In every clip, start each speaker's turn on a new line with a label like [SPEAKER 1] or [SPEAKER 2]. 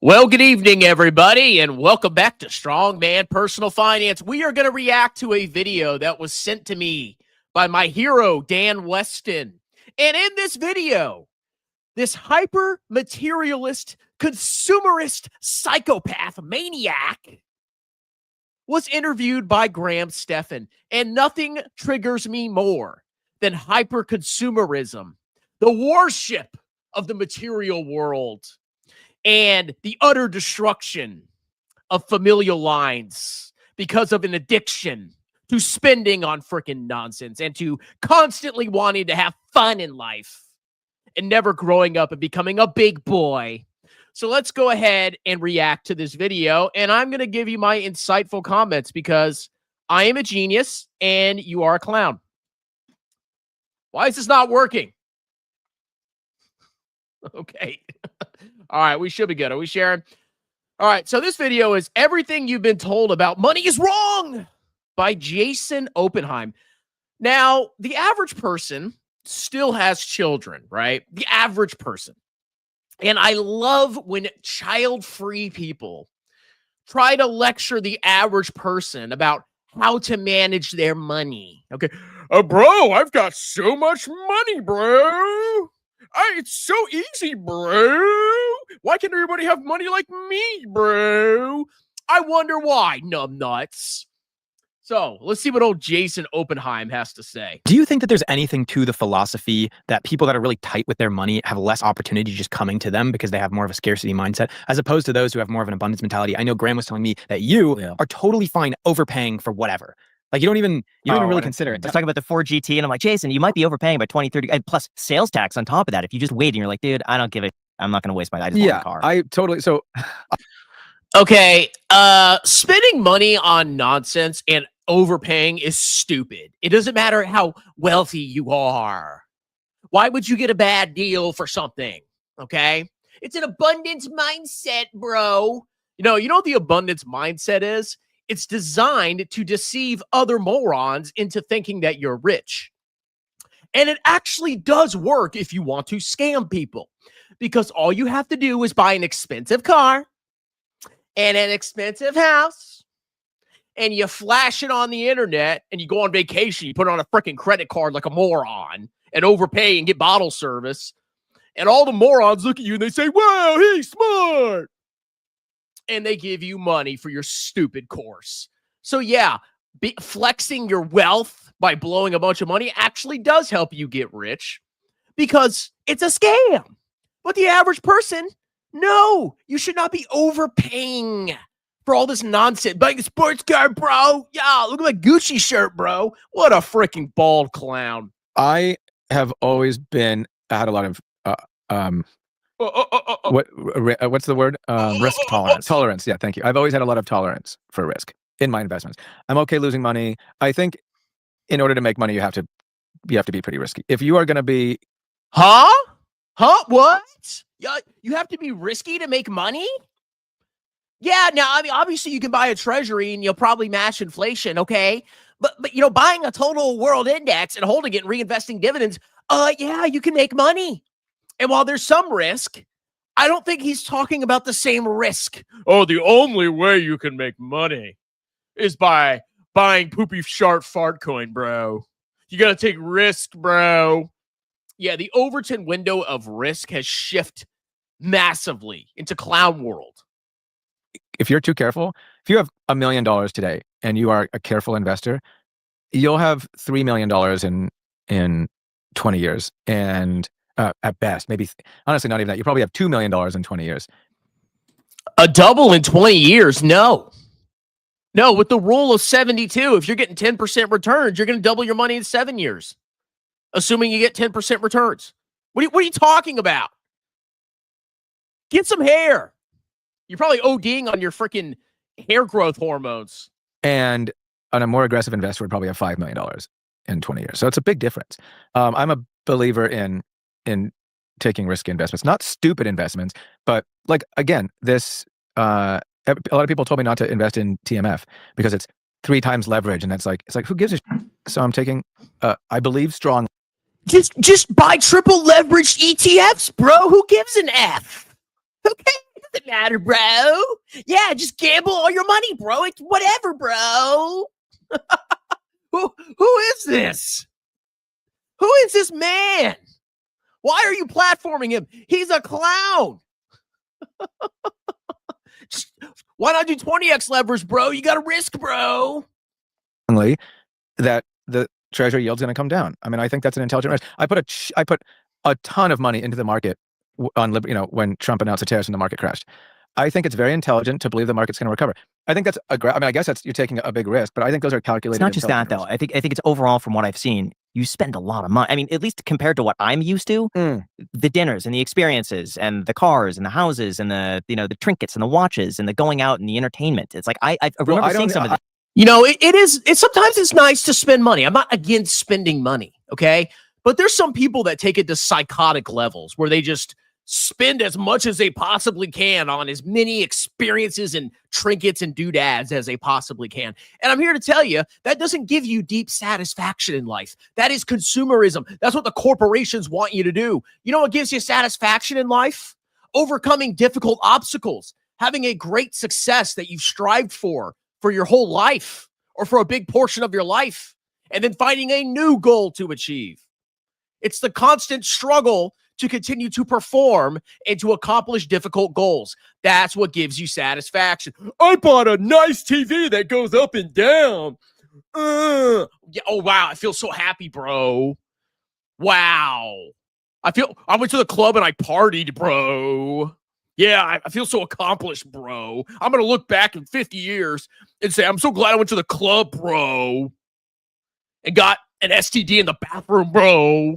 [SPEAKER 1] Well, good evening, everybody, and welcome back to Strongman Personal Finance. We are going to react to a video that was sent to me by my hero, Dan Weston. And in this video, this hyper-materialist, consumerist psychopath maniac was interviewed by Stephan. And nothing triggers me more than hyper-consumerism, the worship of the material world, and the utter destruction of familial lines because of an addiction to spending on freaking nonsense and to constantly wanting to have fun in life and never growing up and becoming a big boy. So let's go ahead and react to this video, and I'm going to give you my insightful comments because I am a genius and you are a clown. Why is this not working? Okay. All right, we should be good. Are we sharing? All right, so this video is Everything You've Been Told About Money is Wrong by Jason Oppenheim. Now, the average person still has children, right? The average person. And I love when child-free people try to lecture the average person about how to manage their money. Okay, bro, I've got so much money, bro. It's so easy, bro. Why can't everybody have money like me, bro? I wonder why, numbnuts. So let's see what old Jason Oppenheim has to say.
[SPEAKER 2] Do you think that there's anything to the philosophy that people that are really tight with their money have less opportunity just coming to them because they have more of a scarcity mindset, as opposed to those who have more of an abundance mentality? I know Graham was telling me that you are totally fine overpaying for whatever. Like, you don't even really consider it.
[SPEAKER 3] Let's talk about the Ford GT, and I'm like, Jason, you might be overpaying by 20, 30, and plus sales tax on top of that. If you just wait and you're like, dude, I don't give it. I'm not going to waste my time.
[SPEAKER 2] Yeah, I totally. So,
[SPEAKER 1] okay, spending money on nonsense and overpaying is stupid. It doesn't matter how wealthy you are. Why would you get a bad deal for something? Okay, it's an abundance mindset, bro. You know what the abundance mindset is? It's designed to deceive other morons into thinking that you're rich. And it actually does work if you want to scam people, because all you have to do is buy an expensive car and an expensive house, and you flash it on the internet, and you go on vacation, you put it on a freaking credit card like a moron and overpay and get bottle service. And all the morons look at you and they say, wow, he's smart. And they give you money for your stupid course. So yeah, flexing your wealth by blowing a bunch of money actually does help you get rich because it's a scam. But the average person, no, you should not be overpaying for all this nonsense. Buying a sports car, bro. Yeah, look at my Gucci shirt, bro. What a freaking bald clown.
[SPEAKER 2] I have always had a lot of what's the word? Risk tolerance. Tolerance. Yeah, thank you. I've always had a lot of tolerance for risk in my investments. I'm okay losing money. I think in order to make money, you have to be pretty risky. If you are going to be,
[SPEAKER 1] What? Yeah, you have to be risky to make money? Yeah. Now, I mean, obviously, you can buy a treasury and you'll probably match inflation. Okay, but buying a total world index and holding it and reinvesting dividends, yeah, you can make money. And while there's some risk, I don't think he's talking about the same risk. Oh, the only way you can make money is by buying poopy shark fart coin, bro. You got to take risk, bro. Yeah, the Overton window of risk has shifted massively into clown world.
[SPEAKER 2] If you're too careful, if you have $1 million today and you are a careful investor, you'll have $3 million in 20 years. And at best, maybe, honestly, not even that. You probably have $2 million in 20 years.
[SPEAKER 1] A double in 20 years? No. No, with the rule of 72, if you're getting 10% returns, you're going to double your money in 7 years, assuming you get 10% returns. What are you talking about? Get some hair. You're probably ODing on your freaking hair growth hormones.
[SPEAKER 2] And on a more aggressive investor would probably have $5 million in 20 years. So it's a big difference. I'm a believer in taking risky investments, not stupid investments, but like, again, this, a lot of people told me not to invest in TMF because it's 3 times leverage. And it's like, who gives a shit? So I'm taking, I believe strong.
[SPEAKER 1] Just buy triple leveraged ETFs, bro. Who gives an F? Okay, it doesn't at her, bro. Yeah, just gamble all your money, bro. It's whatever, bro. Who is this? Who is this man? Why are you platforming him? He's a clown. Why not do 20x levers, bro? You got to risk, bro.
[SPEAKER 2] That the treasury yield's going to come down. I mean, I think that's an intelligent risk. I put a ton of money into the market on, when Trump announced the tariffs and the market crashed. I think it's very intelligent to believe the market's going to recover. I think that's I guess you're taking a big risk, but I think those are calculated.
[SPEAKER 3] It's not just that though. I think it's overall from what I've seen, you spend a lot of money. I mean, at least compared to what I'm used to, the dinners and the experiences and the cars and the houses and the trinkets and the watches and the going out and the entertainment. It's like I remember seeing some of that.
[SPEAKER 1] It's sometimes it's nice to spend money. I'm not against spending money, okay? But there's some people that take it to psychotic levels where they just spend as much as they possibly can on as many experiences and trinkets and doodads as they possibly can. And I'm here to tell you, that doesn't give you deep satisfaction in life. That is consumerism. That's what the corporations want you to do. You know what gives you satisfaction in life? Overcoming difficult obstacles, having a great success that you've strived for your whole life or for a big portion of your life, and then finding a new goal to achieve. It's the constant struggle to continue to perform and to accomplish difficult goals. That's what gives you satisfaction. I bought a nice TV that goes up and down. Yeah, oh, wow. I feel so happy, bro. Wow. I went to the club and I partied, bro. Yeah, I feel so accomplished, bro. I'm going to look back in 50 years and say, I'm so glad I went to the club, bro. And got an STD in the bathroom, bro.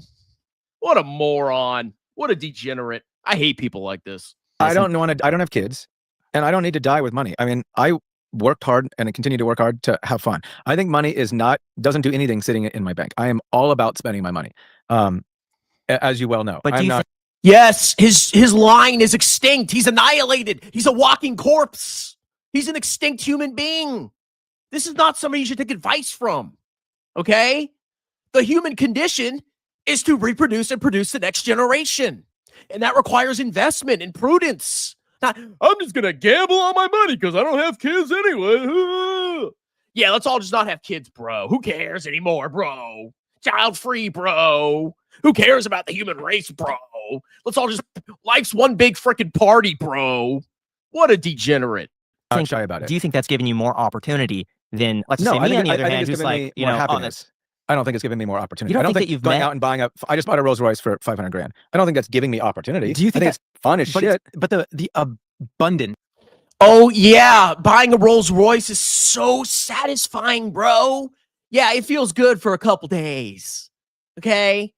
[SPEAKER 1] What a moron. What a degenerate. I hate people like this.
[SPEAKER 2] I don't have kids, and I don't need to die with money. I mean, I worked hard and I continue to work hard to have fun. I think money doesn't do anything sitting in my bank. I am all about spending my money. As you well know.
[SPEAKER 3] But
[SPEAKER 1] yes, his line is extinct. He's annihilated. He's a walking corpse. He's an extinct human being. This is not somebody you should take advice from. Okay? The human condition is to reproduce and produce the next generation. And that requires investment and prudence. Not, I'm just going to gamble on my money because I don't have kids anyway. Yeah, let's all just not have kids, bro. Who cares anymore, bro? Child-free, bro. Who cares about the human race, bro? Let's all just, life's one big freaking party, bro. What a degenerate.
[SPEAKER 2] I'm shy about it.
[SPEAKER 3] Do you think that's giving you more opportunity than, let's say, me on the other hand, who's like,
[SPEAKER 2] happiness. I don't think it's giving me more opportunity.
[SPEAKER 3] You don't
[SPEAKER 2] I don't
[SPEAKER 3] think
[SPEAKER 2] think
[SPEAKER 3] that you've
[SPEAKER 2] going out and buying I just bought a Rolls Royce for $500,000. I don't think that's giving me opportunity.
[SPEAKER 3] Do you think
[SPEAKER 2] it's fun as shit?
[SPEAKER 3] But the abundance.
[SPEAKER 1] Oh, yeah. Buying a Rolls Royce is so satisfying, bro. Yeah, it feels good for a couple days. Okay?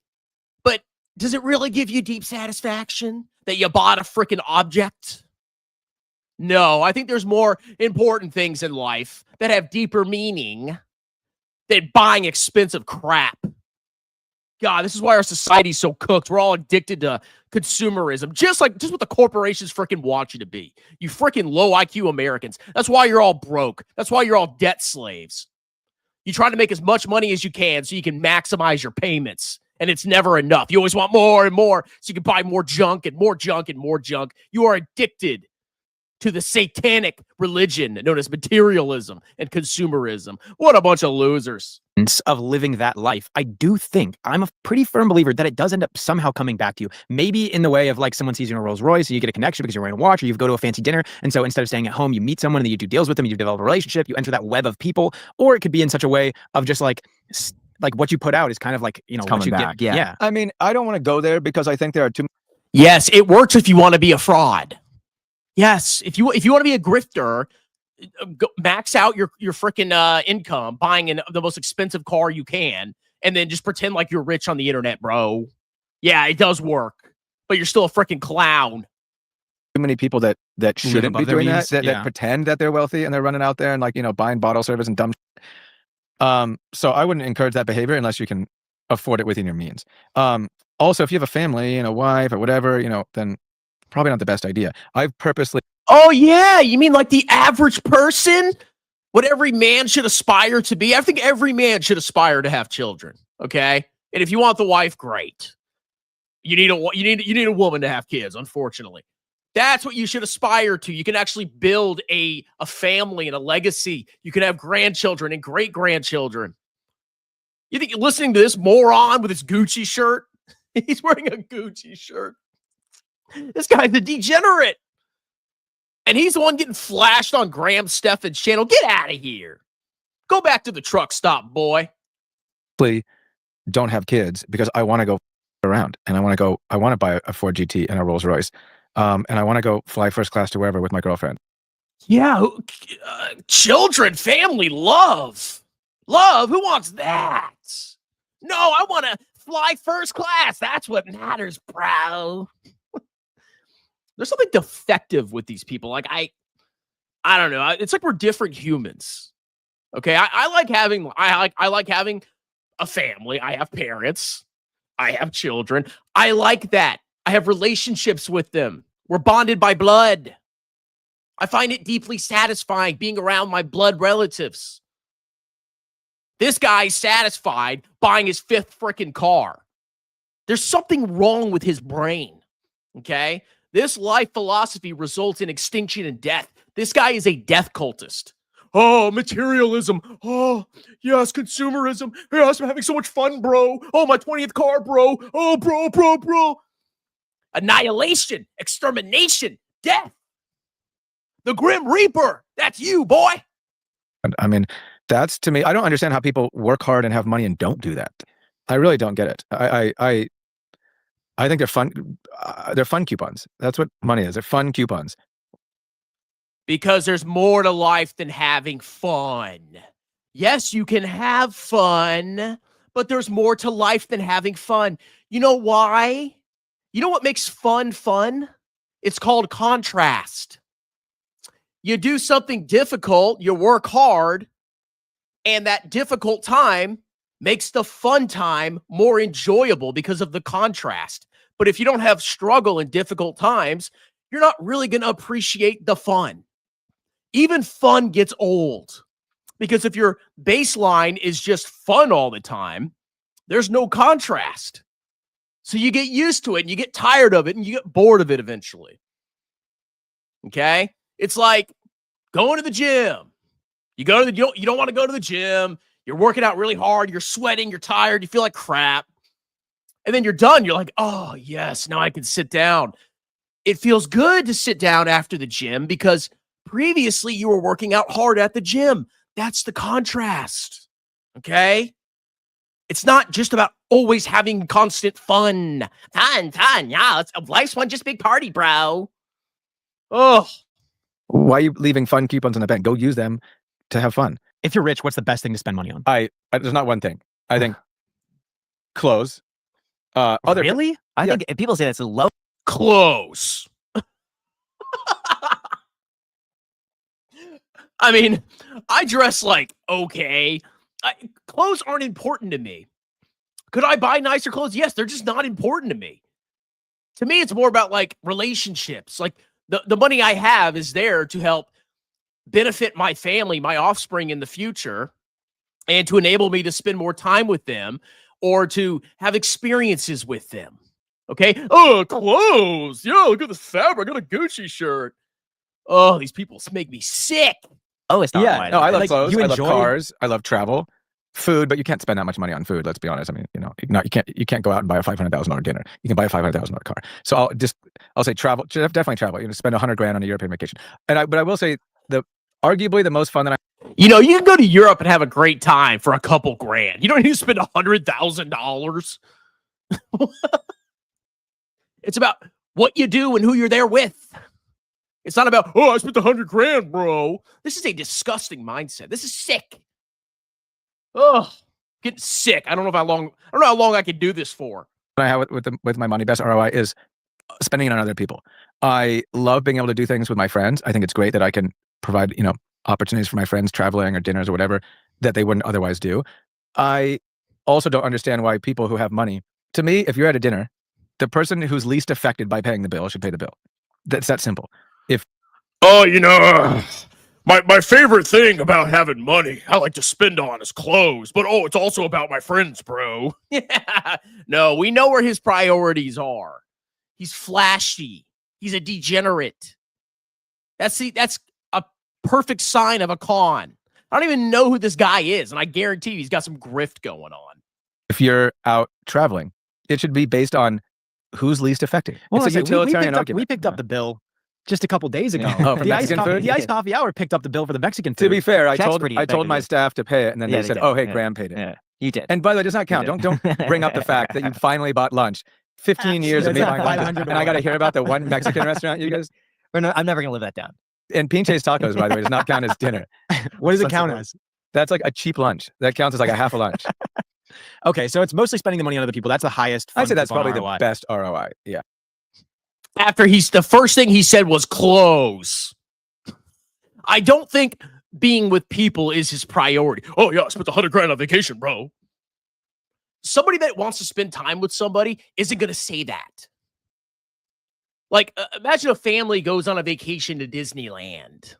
[SPEAKER 1] But does it really give you deep satisfaction that you bought a freaking object? No, I think there's more important things in life that have deeper meaning than buying expensive crap. God, this is why our society's so cooked. We're all addicted to consumerism, just what the corporations freaking want you to be. You freaking low IQ Americans. That's why you're all broke. That's why you're all debt slaves. You try to make as much money as you can so you can maximize your payments, and it's never enough. You always want more and more so you can buy more junk and more junk and more junk. You are addicted to the satanic religion known as materialism and consumerism. What a bunch of losers.
[SPEAKER 4] Of living that life, I do think I'm a pretty firm believer that it does end up somehow coming back to you. Maybe in the way of like someone sees you in a Rolls Royce and you get a connection because you're wearing a watch, or you go to a fancy dinner. And so instead of staying at home, you meet someone and then you do deals with them, you develop a relationship, you enter that web of people. Or it could be in such a way of just like what you put out is kind of like,
[SPEAKER 3] it's
[SPEAKER 4] what
[SPEAKER 3] coming
[SPEAKER 4] you
[SPEAKER 3] back.
[SPEAKER 4] get. Yeah.
[SPEAKER 2] I mean, I don't want to go there because I think there are too.
[SPEAKER 1] Yes, it works if you want to be a fraud. Yes, if you want to be a grifter, max out your freaking income buying the most expensive car you can, and then just pretend like you're rich on the internet, bro. Yeah, it does work, but you're still a freaking clown.
[SPEAKER 2] Too many people that shouldn't be doing that pretend that they're wealthy and they're running out there and buying bottle service and dumb shit. So I wouldn't encourage that behavior unless you can afford it within your means. Also, if you have a family and a wife or whatever, then probably not the best idea. I've purposely.
[SPEAKER 1] Oh, yeah. You mean like the average person? What every man should aspire to be? I think every man should aspire to have children. Okay. And if you want the wife, great. You need a woman to have kids, unfortunately. That's what you should aspire to. You can actually build a family and a legacy. You can have grandchildren and great-grandchildren. You think you're listening to this moron with his Gucci shirt? He's wearing a Gucci shirt. This guy's a degenerate. And he's the one getting flashed on Graham Stephan's channel. Get out of here. Go back to the truck stop, boy.
[SPEAKER 2] Don't have kids because I want to go around and I want to buy a Ford GT and a Rolls Royce. And I want to go fly first class to wherever with my girlfriend.
[SPEAKER 1] Yeah. Children, family, love. Love. Who wants that? No, I want to fly first class. That's what matters, bro. There's something defective with these people. Like, I don't know. It's like we're different humans. Okay. I like having a family. I have parents. I have children. I like that. I have relationships with them. We're bonded by blood. I find it deeply satisfying being around my blood relatives. This guy's satisfied buying his 5th freaking car. There's something wrong with his brain. Okay? This life philosophy results in extinction and death. This guy is a death cultist. Oh, materialism. Oh, yes, consumerism. Yes, I'm having so much fun, bro. Oh, my 20th car, bro. Oh, bro. Annihilation, extermination, death. The Grim Reaper. That's you, boy.
[SPEAKER 2] I mean, that's, to me, I don't understand how people work hard and have money and don't do that. I really don't get it. I think they're fun. They're fun coupons. That's what money is. They're fun coupons.
[SPEAKER 1] Because there's more to life than having fun. Yes, you can have fun, but there's more to life than having fun. You know why? You know what makes fun fun? It's called contrast. You do something difficult, you work hard, and that difficult time makes the fun time more enjoyable because of the contrast. But if you don't have struggle in difficult times, you're not really going to appreciate the fun. Even fun gets old because if your baseline is just fun all the time, there's no contrast. So you get used to it and you get tired of it and you get bored of it eventually. Okay? It's like going to the gym. You don't want to go to the gym. You're working out really hard. You're sweating. You're tired. You feel like crap. And then you're done. You're like, oh, yes, now I can sit down. It feels good to sit down after the gym because previously you were working out hard at the gym. That's the contrast. Okay? It's not just about always having constant fun. Fun. Yeah, life's one just big party, bro. Oh.
[SPEAKER 2] Why are you leaving fun coupons in the bank? Go use them to have fun.
[SPEAKER 4] If you're rich, what's the best thing to spend money on?
[SPEAKER 2] There's not one thing. I think clothes.
[SPEAKER 3] Really? I think people say that's a low.
[SPEAKER 1] Clothes. I mean, I dress like okay. Clothes aren't important to me. Could I buy nicer clothes? Yes, they're just not important to me. To me, it's more about like relationships. Like the money I have is there to help benefit my family, my offspring in the future, and to enable me to spend more time with them or to have experiences with them. Okay? Oh, clothes. Yeah, look at this fabric. I got a Gucci shirt. Oh, these people make me sick.
[SPEAKER 3] Oh, it's not
[SPEAKER 2] Yeah, no, I love clothes.
[SPEAKER 4] You
[SPEAKER 2] I love
[SPEAKER 4] enjoy
[SPEAKER 2] cars. I love travel. Food, but you can't spend that much money on food. Let's be honest. I mean, you can't go out and buy a $500,000 dinner. You can buy a $500,000 car. So I'll say travel. Definitely travel. You know, spend $100,000 on a European vacation. But I will say arguably the most fun that
[SPEAKER 1] you can go to Europe and have a great time for a couple grand. You don't need to spend $100,000. It's about what you do and who you're there with. It's not about, oh, I spent $100,000, bro. This is a disgusting mindset. This is sick. Oh, getting sick. I don't know how long I can do this for.
[SPEAKER 2] I have with my money, best ROI is spending it on other people. I love being able to do things with my friends. I think it's great that I can provide, opportunities for my friends traveling or dinners or whatever that they wouldn't otherwise do. I also don't understand why people who have money, to me, if you're at a dinner, the person who's least affected by paying the bill should pay the bill. That's that simple.
[SPEAKER 1] My favorite thing about having money I like to spend on is clothes, but it's also about my friends, bro. Yeah. No, we know where his priorities are. He's flashy. He's a degenerate. That's a perfect sign of a con. I don't even know who this guy is, and I guarantee you he's got some grift going on.
[SPEAKER 2] If you're out traveling, it should be based on who's least affected.
[SPEAKER 4] Well,
[SPEAKER 2] It's a utilitarian
[SPEAKER 4] we
[SPEAKER 2] argument.
[SPEAKER 4] picked up the bill just a couple days ago.
[SPEAKER 2] Oh, for Mexican food?
[SPEAKER 4] The iced coffee hour picked up the bill for the Mexican food.
[SPEAKER 2] To be fair, I
[SPEAKER 3] Check's
[SPEAKER 2] told
[SPEAKER 3] pretty
[SPEAKER 2] my
[SPEAKER 3] effective.
[SPEAKER 2] staff to pay it, and then
[SPEAKER 3] Yeah,
[SPEAKER 2] they
[SPEAKER 3] they
[SPEAKER 2] said,
[SPEAKER 3] did.
[SPEAKER 2] "Oh, hey,
[SPEAKER 3] Yeah.
[SPEAKER 2] Graham paid it."
[SPEAKER 3] Yeah, you did.
[SPEAKER 2] And by the way, it does not count.
[SPEAKER 3] did.
[SPEAKER 2] Don't bring up the fact that you finally bought lunch. 15 years of me
[SPEAKER 4] Absolutely.
[SPEAKER 2] buying lunch, and I got to hear about the one Mexican restaurant you guys.
[SPEAKER 3] Or no, I'm never gonna live that down.
[SPEAKER 2] And Pinche's Tacos, by the way, does not count as dinner.
[SPEAKER 4] What does it
[SPEAKER 2] Such a
[SPEAKER 4] count
[SPEAKER 2] word.
[SPEAKER 4] as?
[SPEAKER 2] That's like a cheap lunch. That counts as like a half a lunch.
[SPEAKER 4] Okay, so it's mostly spending the money on other people. That's the highest.
[SPEAKER 2] I'd say that's
[SPEAKER 4] fun
[SPEAKER 2] probably
[SPEAKER 4] ROI.
[SPEAKER 2] the best ROI. Yeah.
[SPEAKER 1] After the first thing he said was clothes. I don't think being with people is his priority. Oh yeah, I spent $100,000 on vacation, bro. Somebody that wants to spend time with somebody isn't going to say that. Like, imagine a family goes on a vacation to Disneyland.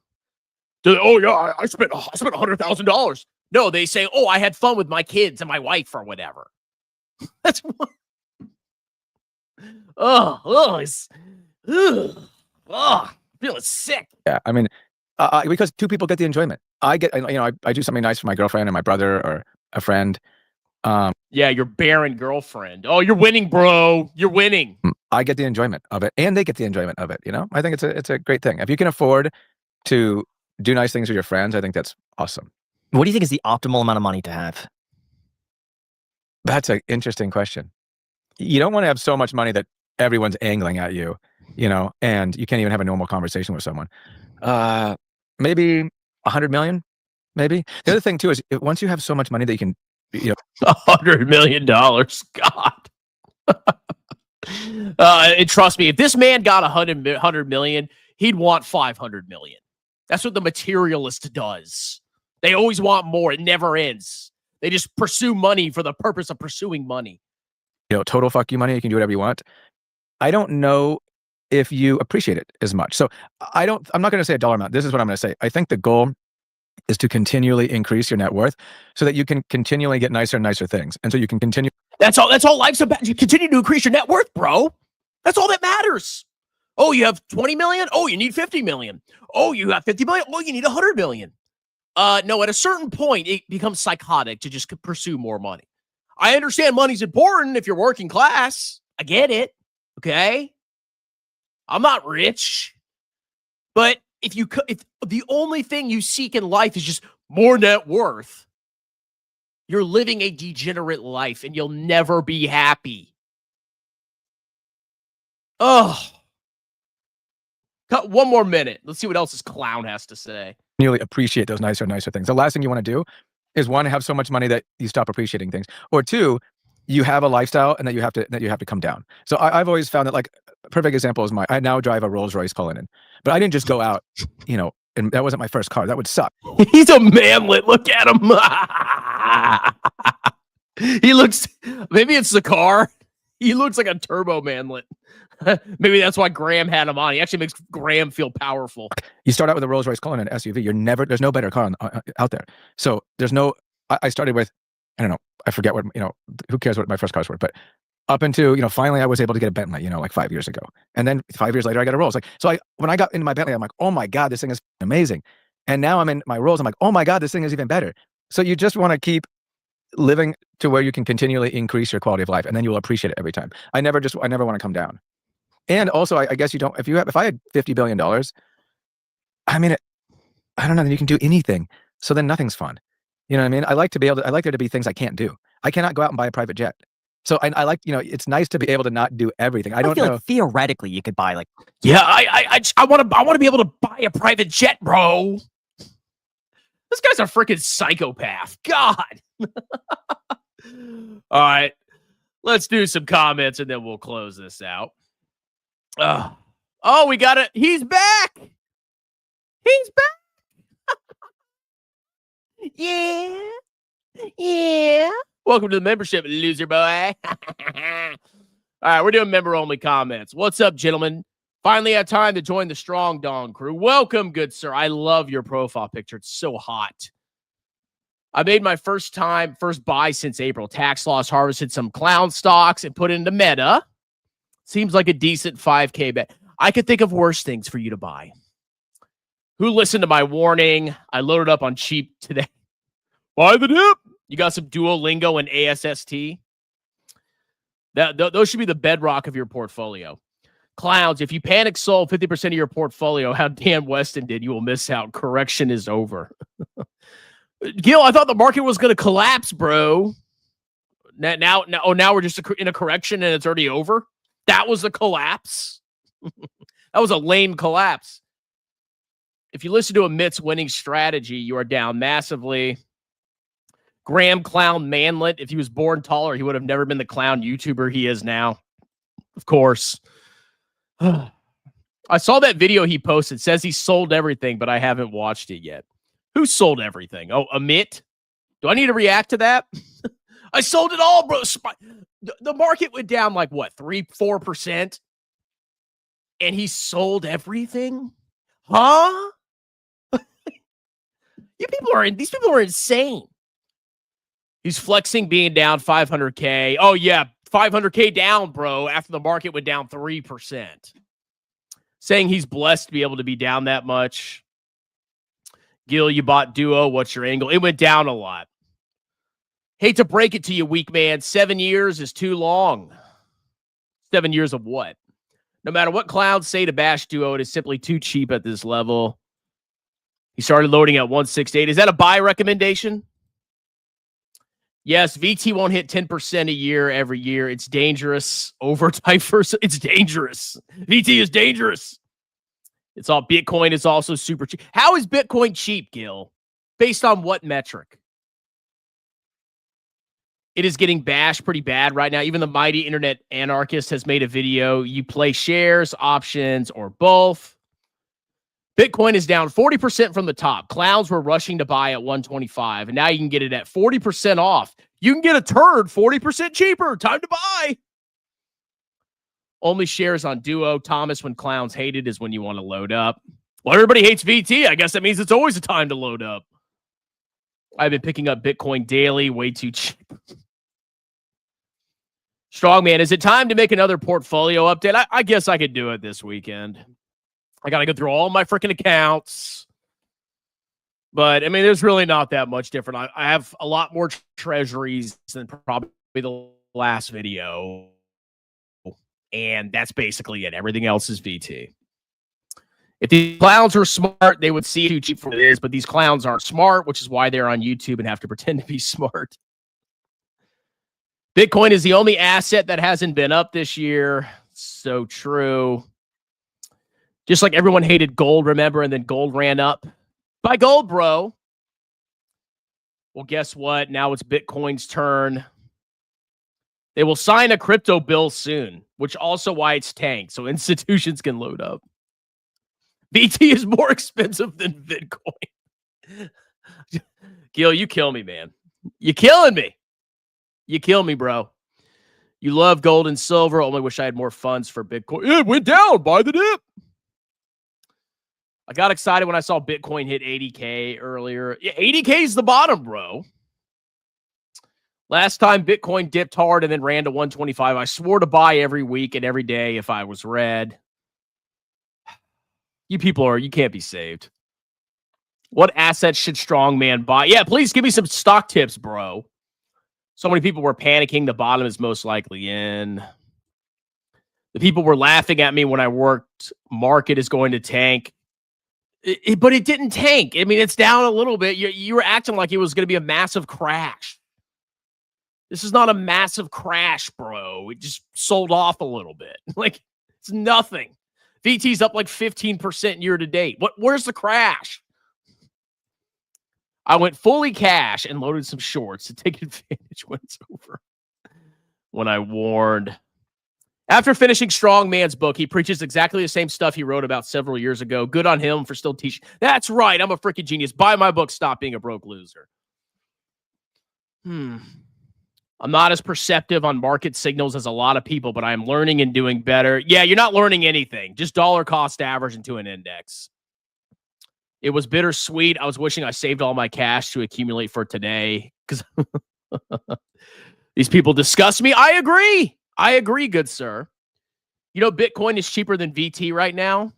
[SPEAKER 1] Oh yeah, I spent $100,000. No, they say, oh, I had fun with my kids and my wife or whatever. That's what. Feeling sick.
[SPEAKER 2] Yeah. I mean, because two people get the enjoyment. I do something nice for my girlfriend and my brother or a friend.
[SPEAKER 1] Yeah, your barren girlfriend. Oh, you're winning, bro. You're winning.
[SPEAKER 2] I get the enjoyment of it, and they get the enjoyment of it. I think it's a great thing. If you can afford to do nice things with your friends, I think that's awesome.
[SPEAKER 3] What do you think is the optimal amount of money to have?
[SPEAKER 2] That's an interesting question. You don't want to have so much money that everyone's angling at you, and you can't even have a normal conversation with someone. Maybe 100 million, maybe. The other thing too is once you have so much money that you can,
[SPEAKER 1] $100 million. God. And trust me, if this man got 100 million, he'd want 500 million. That's what the materialist does. They always want more. It never ends. They just pursue money for the purpose of pursuing money.
[SPEAKER 2] Total fuck you money. You can do whatever you want. I don't know if you appreciate it as much. So I'm not going to say a dollar amount. This is what I'm going to say. I think the goal is to continually increase your net worth so that you can continually get nicer and nicer things. And so you can continue.
[SPEAKER 1] That's all life's about. You continue to increase your net worth, bro. That's all that matters. Oh, you have 20 million? Oh, you need 50 million. Oh, you have 50 million? Oh, you need 100 million. No, at a certain point, it becomes psychotic to just pursue more money. I understand money's important if you're working class. I get it. Okay. I'm not rich. But if the only thing you seek in life is just more net worth, you're living a degenerate life and you'll never be happy. Oh. Cut one more minute. Let's see what else this clown has to say.
[SPEAKER 2] Continually appreciate those nicer and nicer things. The last thing you want to do is one, have so much money that you stop appreciating things, or two, you have a lifestyle and that you have to come down. So I've always found that, like, a perfect example is I now drive a Rolls Royce Cullinan, but I didn't just go out, and that wasn't my first car. That would suck.
[SPEAKER 1] He's a manlet. Look at him. He looks, maybe it's the car. He looks like a turbo manlet. Maybe that's why Graham had him on. He actually makes Graham feel powerful.
[SPEAKER 2] You start out with a Rolls Royce Cullinan SUV. There's no better car out there. So I started with, I don't know, I forget what, who cares what my first cars were, but up into, finally I was able to get a Bentley, like 5 years ago. And then 5 years later I got a Rolls. When I got into my Bentley, I'm like, oh my God, this thing is amazing. And now I'm in my Rolls. I'm like, oh my God, this thing is even better. So you just want to keep living to where you can continually increase your quality of life, and then you'll appreciate it every time. I never want to come down. And also, I guess you don't. If I had $50 billion, I mean, I don't know. Then you can do anything. So then nothing's fun. You know what I mean? I like there to be things I can't do. I cannot go out and buy a private jet. So I like, it's nice to be able to not do everything. I don't
[SPEAKER 3] feel
[SPEAKER 2] know.
[SPEAKER 3] like theoretically you could buy like.
[SPEAKER 1] Yeah, I want to be able to buy a private jet, bro. This guy's a freaking psychopath. God. All right, let's do some comments and then we'll close this out. Oh, we got it. He's back. He's back. Yeah. Welcome to the membership, loser boy. All right, we're doing member-only comments. What's up, gentlemen? Finally had time to join the Strong Dong crew. Welcome, good sir. I love your profile picture. It's so hot. I made my first buy since April. Tax loss, harvested some clown stocks and put into Meta. Seems like a decent 5K bet. I could think of worse things for you to buy. Who listened to my warning? I loaded up on cheap today. Buy the dip. You got some Duolingo and ASST. Those should be the bedrock of your portfolio. Clowns, if you panic sold 50% of your portfolio, how Dan Weston did, you will miss out. Correction is over. Gil, I thought the market was going to collapse, bro. Now we're just in a correction and it's already over. That was a collapse. That was a lame collapse. If you listen to a Mitt's winning strategy, you are down massively. Graham Clown Manlet, if he was born taller, he would have never been the clown YouTuber he is now. Of course. I saw that video he posted. Says he sold everything, but I haven't watched it yet. Who sold everything? Oh, Amit? Do I need to react to that? I sold it all, bro. The market went down like what, 3-4%? And he sold everything? Huh? These people are insane. He's flexing being down 500K. Oh, yeah, 500K down, bro, after the market went down 3%. Saying he's blessed to be able to be down that much. Gil, you bought Duo. What's your angle? It went down a lot. Hate to break it to you, weak man. 7 years is too long. 7 years of what? No matter what clowns say to bash Duo, it is simply too cheap at this level. He started loading at 168. Is that a buy recommendation? Yes, VT won't hit 10% a year every year. It's dangerous. Over it's dangerous. VT is dangerous. It's all Bitcoin is also super cheap. How is Bitcoin cheap, Gil? Based on what metric? It is getting bashed pretty bad right now. Even the mighty internet anarchist has made a video. You play shares, options, or both. Bitcoin is down 40% from the top. Clowns were rushing to buy at 125, and now you can get it at 40% off. You can get a turd 40% cheaper. Time to buy. Only shares on Duo. Thomas, when clowns hate it, is when you want to load up. Well, everybody hates VT. I guess that means it's always a time to load up. I've been picking up Bitcoin daily. Way too cheap. Strongman, is it time to make another portfolio update? I guess I could do it this weekend. I got to go through all my freaking accounts. But, I mean, there's really not that much different. I have a lot more treasuries than probably the last video. And that's basically it. Everything else is VT. If these clowns were smart, they would see it too cheap for what it is. But these clowns aren't smart, which is why they're on YouTube and have to pretend to be smart. Bitcoin is the only asset that hasn't been up this year. So true. Just like everyone hated gold, remember? And then gold ran up. Buy gold, bro. Well, guess what? Now it's Bitcoin's turn. They will sign a crypto bill soon, which also why it's tanked, so institutions can load up. BT is more expensive than Bitcoin. Gil, you kill me, man. You're killing me. You kill me, bro. You love gold and silver. Only wish I had more funds for Bitcoin. It went down. Buy the dip. I got excited when I saw Bitcoin hit 80K earlier. Yeah, 80K is the bottom, bro. Last time Bitcoin dipped hard and then ran to 125, I swore to buy every week and every day if I was red. You people you can't be saved. What assets should Strongman buy? Yeah, please give me some stock tips, bro. So many people were panicking. The bottom is most likely in. The people were laughing at me when I worked. Market is going to tank. But it didn't tank. I mean, it's down a little bit. You were acting like it was going to be a massive crash. This is not a massive crash, bro. It just sold off a little bit. Like, it's nothing. VT's up like 15% year to date. Where's the crash? I went fully cash and loaded some shorts to take advantage when it's over. When I warned. After finishing Strongman's book, he preaches exactly the same stuff he wrote about several years ago. Good on him for still teaching. That's right. I'm a freaking genius. Buy my book. Stop being a broke loser. I'm not as perceptive on market signals as a lot of people, but I am learning and doing better. Yeah, you're not learning anything. Just dollar cost average into an index. It was bittersweet. I was wishing I saved all my cash to accumulate for today because these people disgust me. I agree. I agree, good sir. You know, Bitcoin is cheaper than VT right now.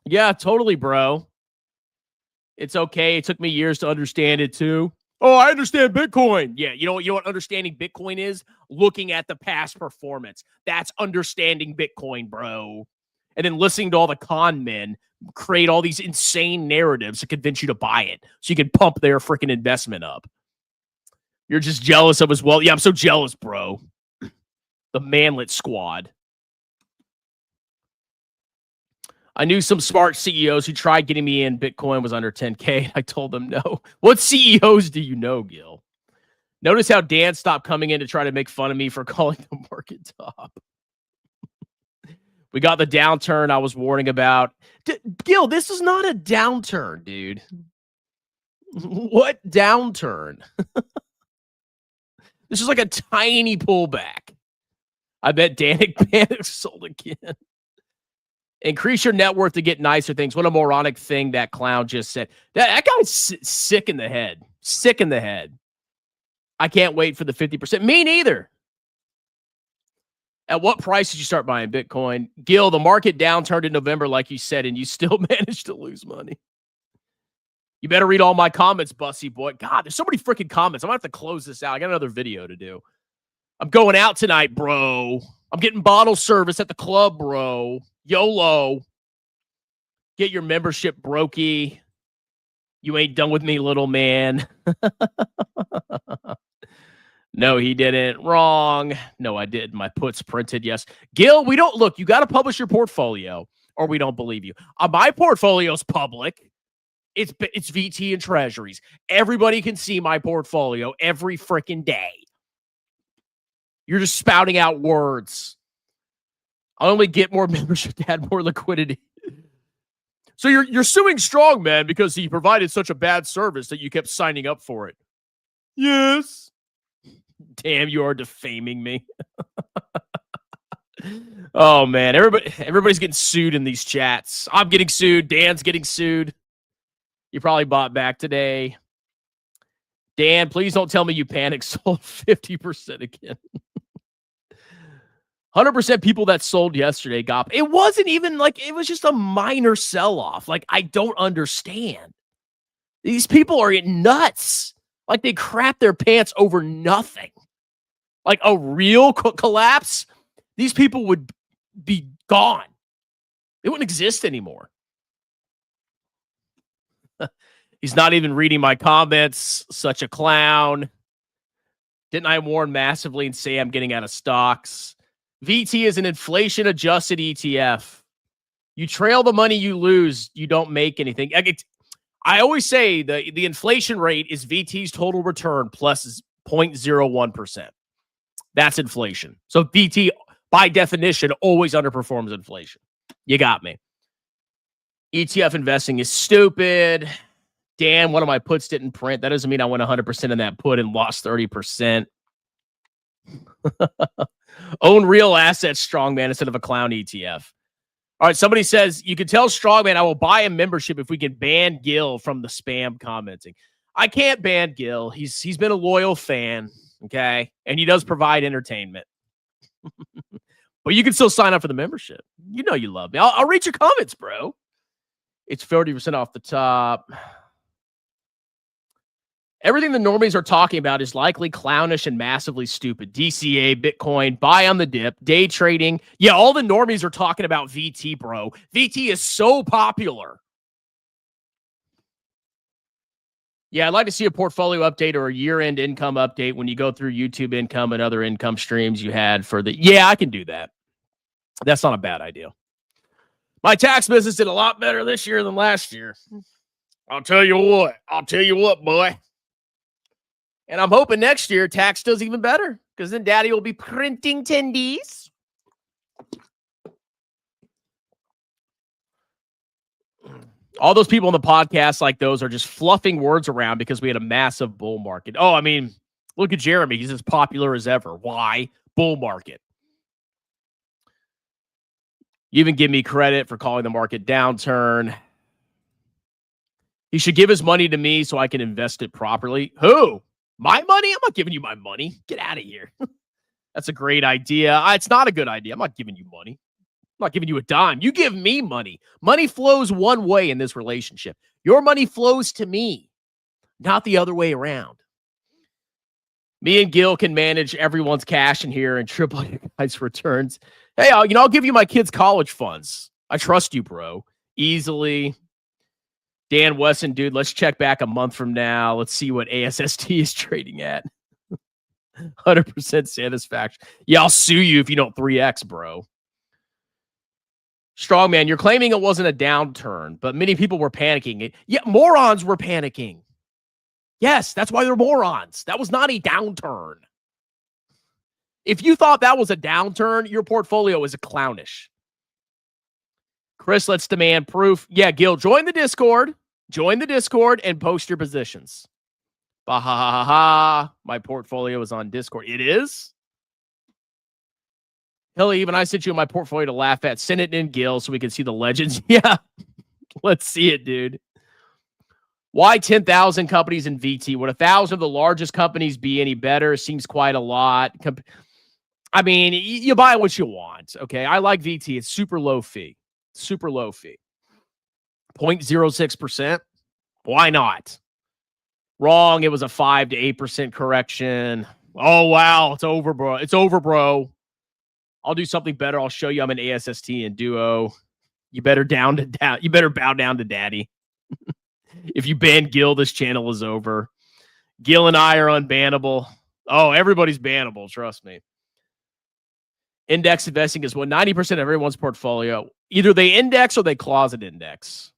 [SPEAKER 1] Yeah, totally, bro. It's okay. It took me years to understand it too. Oh, I understand Bitcoin. Yeah, you know what understanding Bitcoin is? Looking at the past performance. That's understanding Bitcoin, bro. And then listening to all the con men create all these insane narratives to convince you to buy it so you can pump their freaking investment up. You're just jealous of as well. Yeah, I'm so jealous, bro. The manlet squad. I knew some smart CEOs who tried getting me in. Bitcoin was under 10K. I told them no. What CEOs do you know, Gil? Notice how Dan stopped coming in to try to make fun of me for calling the market top. We got the downturn I was warning about. Gil, this is not a downturn, dude. What downturn? This is like a tiny pullback. I bet Danik Panic sold again. Increase your net worth to get nicer things. What a moronic thing that clown just said. That guy's sick in the head. Sick in the head. I can't wait for the 50%. Me neither. At what price did you start buying Bitcoin? Gil, the market downturned in November, like you said, and you still managed to lose money. You better read all my comments, Bussy boy. God, there's so many freaking comments. I'm going to have to close this out. I got another video to do. I'm going out tonight, bro. I'm getting bottle service at the club, bro. YOLO. Get your membership, brokey. You ain't done with me, little man. No, he didn't. Wrong. No, I didn't. My put's printed. Yes. Gil, we don't look. You got to publish your portfolio or we don't believe you. My portfolio's public. It's VT and treasuries. Everybody can see my portfolio every freaking day. You're just spouting out words. I only get more membership to add more liquidity. So you're suing Strongman because he provided such a bad service that you kept signing up for it. Yes. Damn, you are defaming me. Oh man, everybody's getting sued in these chats. I'm getting sued. Dan's getting sued. You probably bought back today. Dan, please don't tell me you panic sold 50% again. 100% people that sold yesterday got. It wasn't even like, it was just a minor sell-off. Like, I don't understand. These people are nuts. Like, they crap their pants over nothing. Like, a real collapse, these people would be gone. They wouldn't exist anymore. He's not even reading my comments. Such a clown. Didn't I warn massively and say I'm getting out of stocks? VT is an inflation-adjusted ETF. You trail the money you lose. You don't make anything. I always say the inflation rate is VT's total return plus 0.01%. That's inflation. So VT, by definition, always underperforms inflation. You got me. ETF investing is stupid. Dan, one of my puts didn't print. That doesn't mean I went 100% in that put and lost 30%. Own real assets, Strongman, instead of a clown ETF. All right, somebody says, you can tell Strongman I will buy a membership if we can ban Gil from the spam commenting. I can't ban Gil. He's been a loyal fan, okay? And he does provide entertainment. But you can still sign up for the membership. You know you love me. I'll read your comments, bro. It's 30% off the top. Everything the normies are talking about is likely clownish and massively stupid. DCA, Bitcoin, buy on the dip, day trading. Yeah, all the normies are talking about VT, bro. VT is so popular. Yeah, I'd like to see a portfolio update or a year-end income update when you go through YouTube income and other income streams you had for the... Yeah, I can do that. That's not a bad idea. My tax business did a lot better this year than last year. I'll tell you what. Boy. And I'm hoping next year tax does even better because then Daddy will be printing tendies. All those people on the podcast like those are just fluffing words around because we had a massive bull market. Oh, I mean, look at Jeremy. He's as popular as ever. Why? Bull market. You even give me credit for calling the market downturn. He should give his money to me so I can invest it properly. Who? My money? I'm not giving you my money. Get out of here. That's a great idea. It's not a good idea. I'm not giving you money. not giving you a dime. You give me money. Money flows one way in this relationship. Your money flows to me, not the other way around. Me and Gil can manage everyone's cash in here and triple your guys' returns. Hey, I'll give you my kids' college funds. I trust you, bro. Easily. Dan Wesson, dude, let's check back a month from now. Let's see what ASST is trading at. 100% satisfaction. Yeah, I'll sue you if you don't 3X, bro. Strongman, you're claiming it wasn't a downturn, but many people were panicking. Yeah, morons were panicking. Yes, that's why they're morons. That was not a downturn. If you thought that was a downturn, your portfolio is a clownish. Chris, let's demand proof. Yeah, Gil, join the Discord. Join the Discord and post your positions. Bah ha ha ha ha. My portfolio is on Discord. It is? Hell, even I sent you my portfolio to laugh at. Send it in, Gil, so we can see the legends. Yeah. Let's see it, dude. Why 10,000 companies in VT? Would 1,000 of the largest companies be any better? Seems quite a lot. I mean, you buy what you want, okay? I like VT. It's super low fee. Super low fee. 0.06%. Why not? Wrong. It was a 5 to 8% correction. Oh, wow. It's over, bro. It's over, bro. I'll do something better. I'll show you I'm an ASST and Duo. You better You better bow down to daddy. If you ban Gil, this channel is over. Gil and I are unbannable. Oh, everybody's bannable. Trust me. Index investing is 90% of everyone's portfolio. Either they index or they closet index.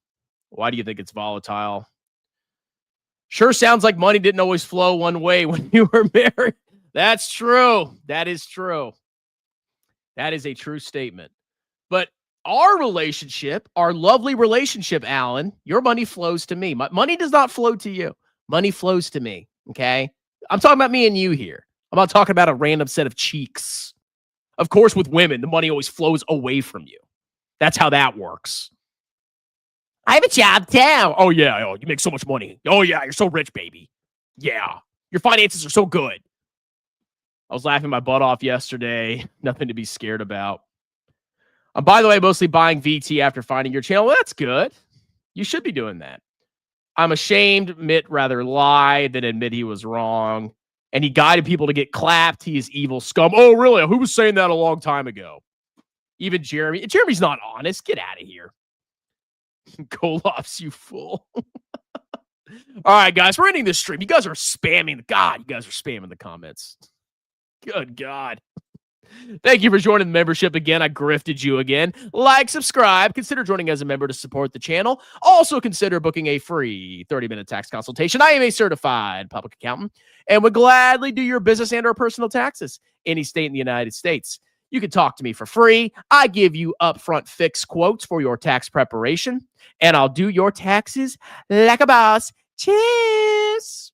[SPEAKER 1] Why do you think it's volatile? Sure sounds like money didn't always flow one way when you were married. That's true. That is true. That is a true statement. But our relationship, our lovely relationship, Alan, your money flows to me. My money does not flow to you. Money flows to me, okay? I'm talking about me and you here. I'm not talking about a random set of cheeks. Of course, with women, the money always flows away from you. That's how that works. I have a job too. Oh, yeah. Oh, you make so much money. Oh, yeah. You're so rich, baby. Yeah. Your finances are so good. I was laughing my butt off yesterday. Nothing to be scared about. By the way, mostly buying VT after finding your channel. Well, that's good. You should be doing that. I'm ashamed, Mitt rather lie than admit he was wrong. And he guided people to get clapped. He is evil scum. Oh, really? Who was saying that a long time ago? Even Jeremy. Jeremy's not honest. Get out of here. Golofs, you fool. All right, guys, we're ending this stream. You guys are spamming. God, you guys are spamming the comments. Good God. Thank you for joining the membership again. I grifted you again. Like, subscribe. Consider joining as a member to support the channel. Also consider booking a free 30-minute tax consultation. I am a certified public accountant and would gladly do your business and or personal taxes any state in the United States. You can talk to me for free. I give you upfront fixed quotes for your tax preparation, and I'll do your taxes like a boss. Cheers.